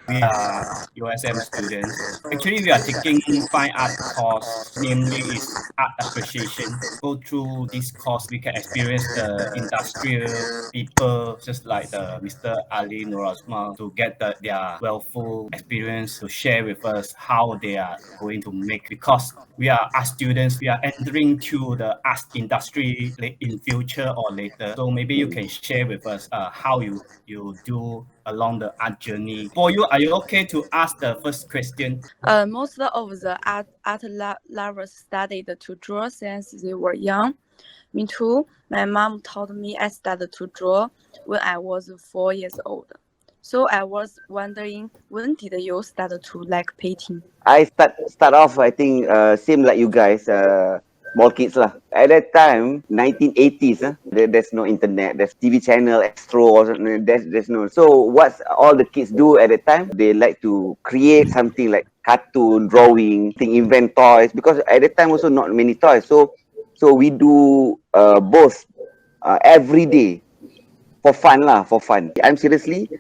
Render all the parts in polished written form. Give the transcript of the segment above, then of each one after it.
We are USM students. Actually, we are taking fine art course, namely is art appreciation. Go through this course, we can experience the industrial people, just like the Mr. Ali Nurazmal, to get their wealthful experience to share with us how they are going to make. Because we are art students, we are entering to the art industry in future or later. So maybe you can share with us how you do along the art journey. For you, are you okay to ask the first question? Most of the art lovers started to draw since they were young. Me too. My mom taught me I started to draw when I was 4 years old. So I was wondering, when did you start to like painting? I start off, I think, same like you guys, small kids lah. At that time, 1980s, there's no internet, there's TV channel, Astro, or something, there's no. So what's all the kids do at that time? They like to create something like cartoon, drawing, invent toys, because at that time also not many toys. So we do both every day for fun lah, for fun. I'm seriously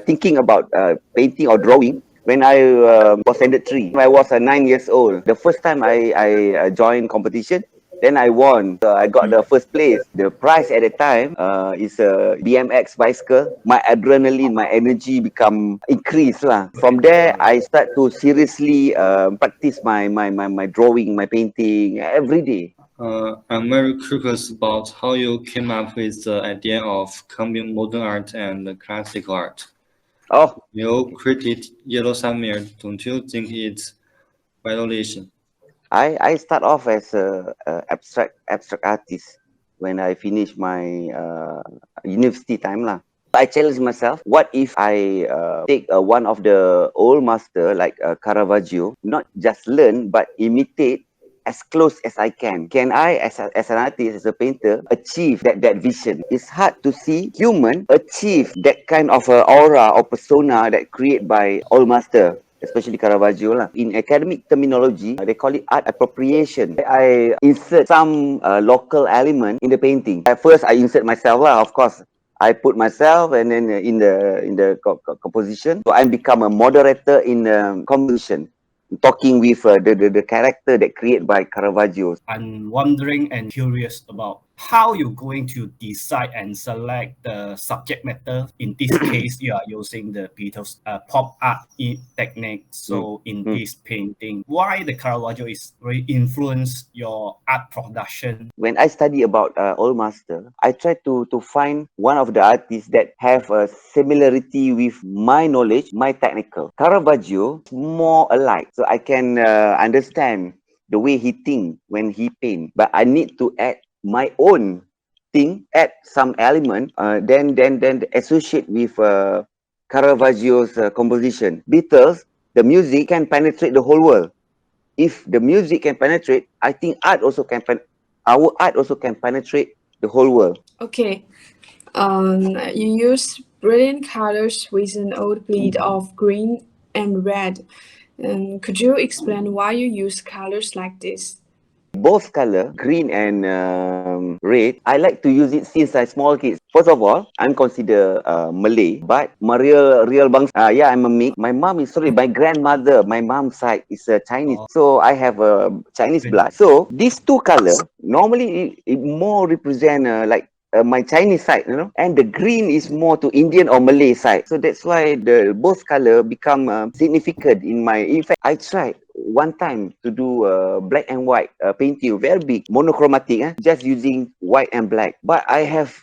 thinking about painting or drawing when I was standard 3. I was 9 years old. The first time I joined competition, then I won. I got the first place. The prize at the time is a BMX bicycle. My adrenaline, my energy become increased lah. From there, I start to seriously practice my drawing, my painting every day. I'm very curious about how you came up with the idea of combining modern art and classical art. Oh, You created Yellow Summer. Don't you think it's violation? I start off as a abstract artist when I finish my university time lah. I challenge myself. What if I take one of the old master like Caravaggio, not just learn but imitate as close as I can. Can I, as an artist, as a painter, achieve that vision? It's hard to see human achieve that kind of aura or persona that created by old master, especially Caravaggio lah. In academic terminology, they call it art appropriation. I insert some local element in the painting. At first, I insert myself lah, of course. I put myself and then in the composition. So I become a moderator in the composition, talking with the character that created by Caravaggio. I'm wondering and curious about how you're going to decide and select the subject matter. In this case, you are using the Beatles pop art technique. So in this painting, why the Caravaggio is really influence your art production? When I study about old master, I try to find one of the artists that have a similarity with my knowledge, my technical. Caravaggio is more alike, so I can understand the way he think when he paint. But I need to add my own thing, add some element, then associate with Caravaggio's composition. Beatles, the music can penetrate the whole world. If the music can penetrate, I think art also can our art also can penetrate the whole world. Okay. You use brilliant colors with an old bleed of green and red. Could you explain why you use colors like this? Both color, green and red, I like to use it since I small kids. First of all, I'm considered Malay, but my real bang. Yeah, I'm a mix. My mom is sorry, my grandmother, my mom's side is Chinese, so I have a Chinese blood. So these two color normally it more represent like my Chinese side, you know, and the green is more to Indian or Malay side. So that's why the both color become significant in my. In fact, I tried one time to do black and white painting, very big, monochromatic, just using white and black. But I have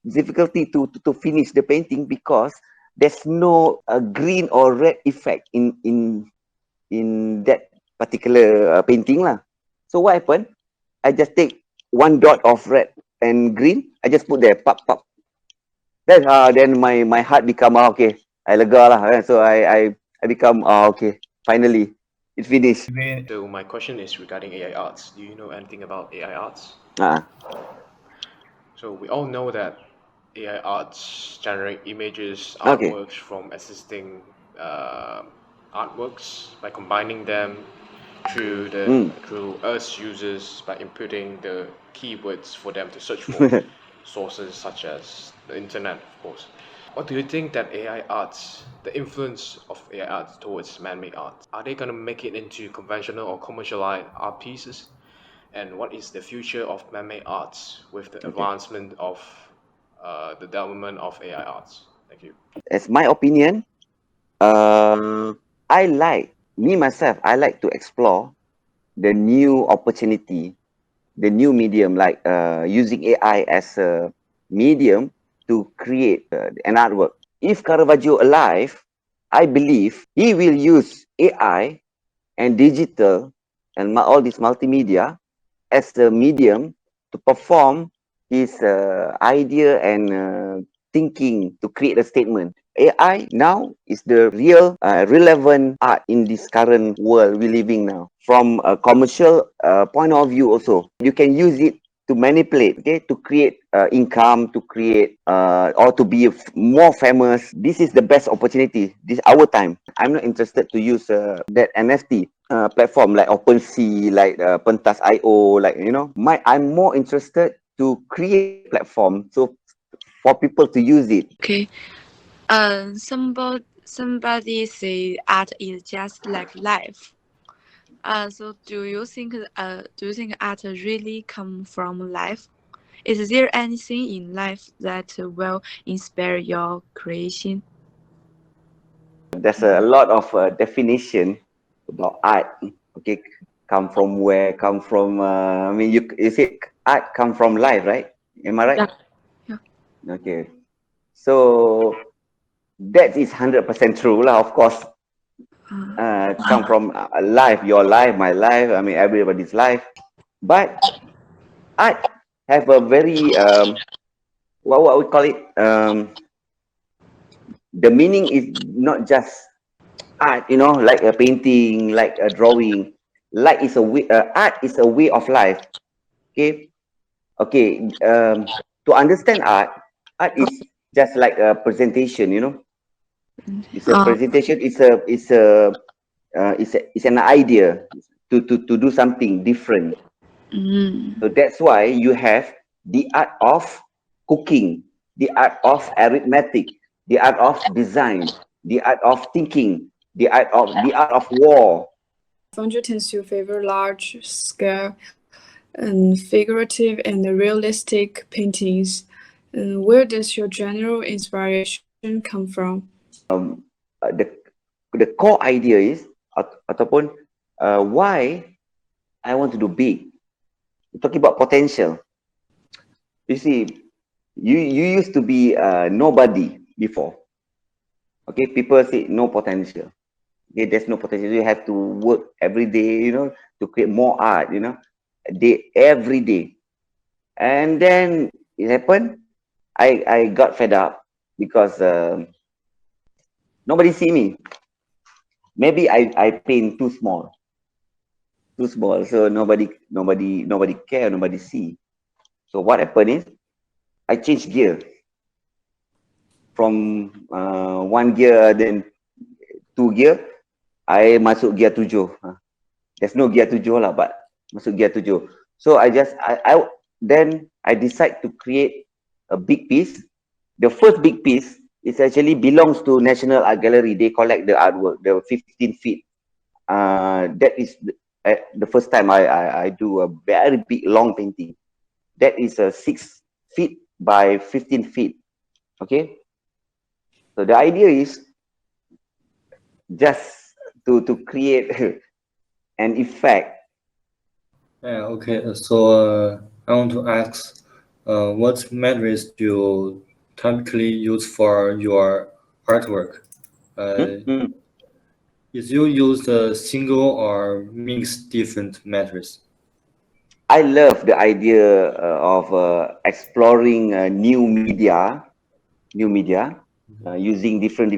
difficulty to finish the painting because there's no green or red effect in that particular painting lah. So what happened? I just take one dot of red and green. I just put there, pop. Then my heart become okay. I lega lah. So I become okay. Finally, it finished. So my question is regarding AI arts. Do you know anything about AI arts? So we all know that AI arts generate images, artworks from existing artworks by combining them through us users by inputting the keywords for them to search for sources such as the internet, of course. what do you think that AI arts, the influence of AI arts towards man-made art, are they going to make it into conventional or commercialized art pieces? And what is the future of man-made arts with the advancement of the development of AI arts? Thank you. As my opinion, I like myself. I like to explore the new opportunity, the new medium, like using AI as a medium to create an artwork. If Caravaggio alive, I believe he will use AI and digital and all this multimedia as a medium to perform his idea and thinking to create a statement. AI now is the real relevant art in this current world we living now. From a commercial point of view also, you can use it to manipulate, okay, to create income, to create or to be more famous. This is the best opportunity. This our time. I'm not interested to use that NFT platform like OpenSea, like Pentas.io, like I'm more interested to create platform so for people to use it. Okay. Somebody say art is just like life. So do you think art really come from life? Is there anything in life that will inspire your creation? There's a lot of definition about art. Okay, come from where? Come from? I mean, you say art come from life, right? Am I right? Yeah. Okay, so that is 100% true lah. Of course, come from life, your life, my life. I mean, everybody's life. But art have a very what we call it. The meaning is not just art, like a painting, like a drawing. Like is a way. Art is a way of life. Okay, okay. To understand art, art is just like a presentation. It's a presentation. It's an idea to do something different. So that's why you have the art of cooking, the art of arithmetic, the art of design, the art of thinking, the art of war. Founder tends to favor large scale and figurative and realistic paintings. And where does your general inspiration come from? The core idea is ataupun why I want to do big. We're talking about potential. You see, you used to be nobody before. Okay, people say no potential. Okay, there's no potential. You have to work every day, to create more art, every day. And then it happened. I got fed up because nobody see me. Maybe I paint too small, so nobody care, nobody see. So what happened is I changed gear from one gear, then two gear. I masuk gear 7. There's no gear 7 lah, but masuk gear 7. So then I decide to create a big piece. The first big piece is actually belongs to National Art Gallery. They collect the artwork, the 15 feet. That is the first time I do a very big long painting. That is a 6 feet by 15 feet. Okay. So the idea is just to create an effect. Yeah, okay. So I want to ask, what materials do you typically use for your artwork? Is you use a single or mix different materials? I love the idea of exploring new media, using different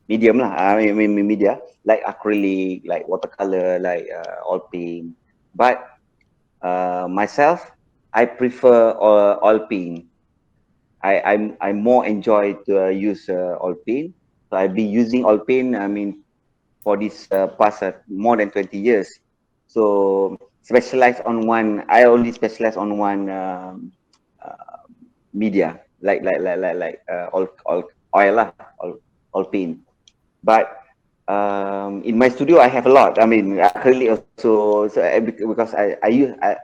medium lah. I mean media like acrylic, like watercolor, like oil paint. But myself, I prefer oil paint. I more enjoy to use oil paint. So I've been using oil paint. I mean, for this past more than 20 years. So I only specialize on one media, oil lah, all paint. But in my studio, I have a lot. I mean, acrylic also. So because I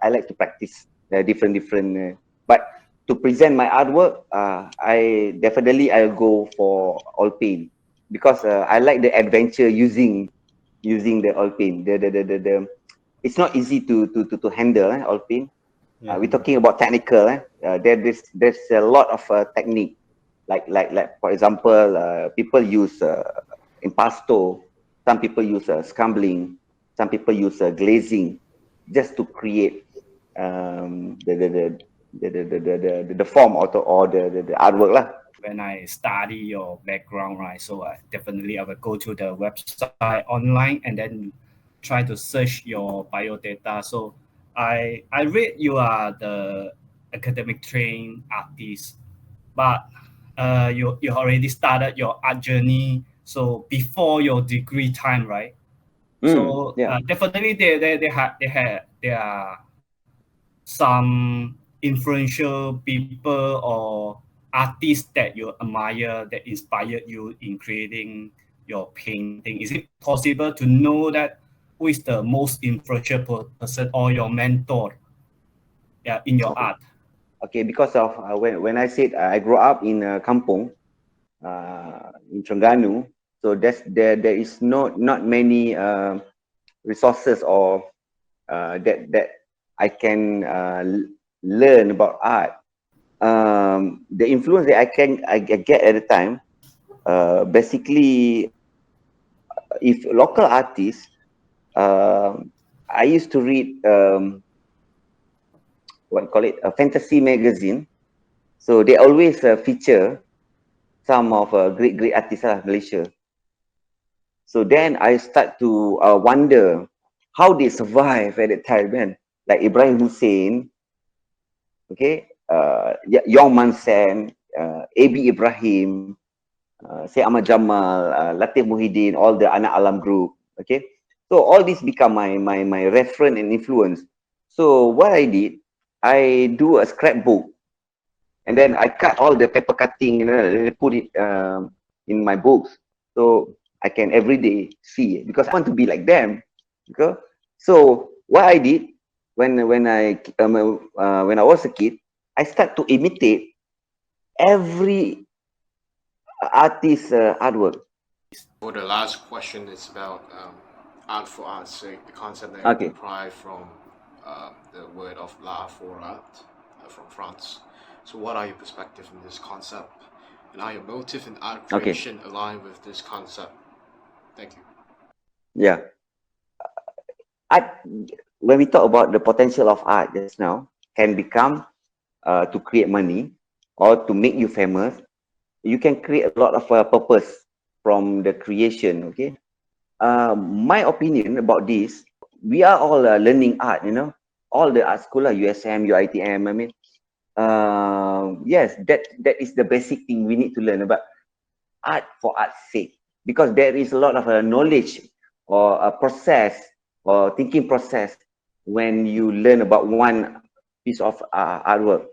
like to practice different. But to present my artwork, I'll go for all paint because I like the adventure using the all paint. It's not easy to handle all paint. We're talking about technical. There's a lot of technique. Like for example, people use impasto, some people use scumbling, some people use glazing, just to create the form or the artwork lah. When I study your background, right? So definitely I will go to the website online and then try to search your biodata. So I read you are the academic trained artist, but you already started your art journey. So before your degree time, right? So Yeah. definitely there are some influential people or artists that you admire that inspired you in creating your painting. Is it possible to know that who is the most influential person or your mentor in your art? Okay, because of when I said I grew up in Kampong, in Terengganu, so there is not many resources or that I can learn about art. The influence that I get at the time, basically, if local artists, I used to read what you call it, a fantasy magazine. So they always feature some of great artists of Malaysia. So then I start to wonder how they survive at that time, man. Like Ibrahim Hussein, okay, Yong Man Sen, A.B. Ibrahim, Syed Ahmad Jamal, Latif Muhyiddin, all the Anak Alam group, okay. So all these become my reference and influence. So what I did, I do a scrapbook, and then I cut all the paper cutting, put it in my books, so I can every day see, because I want to be like them. Okay? So what I did when I was a kid, I start to imitate every artist's artwork. For the last question, it's about art for art's sake, the concept that Okay. you derived from the word of l'art for art from France. So what are your perspectives on this concept? And are your motive in art creation aligned with this concept? Thank you. Yeah. Art, when we talk about the potential of art just now, can become to create money or to make you famous. You can create a lot of purpose from the creation, okay? My opinion about this, we are all learning art, all the art school, USM, UITM, I mean, yes, that is the basic thing we need to learn about art for art's sake, because there is a lot of knowledge or a process or thinking process when you learn about one piece of artwork.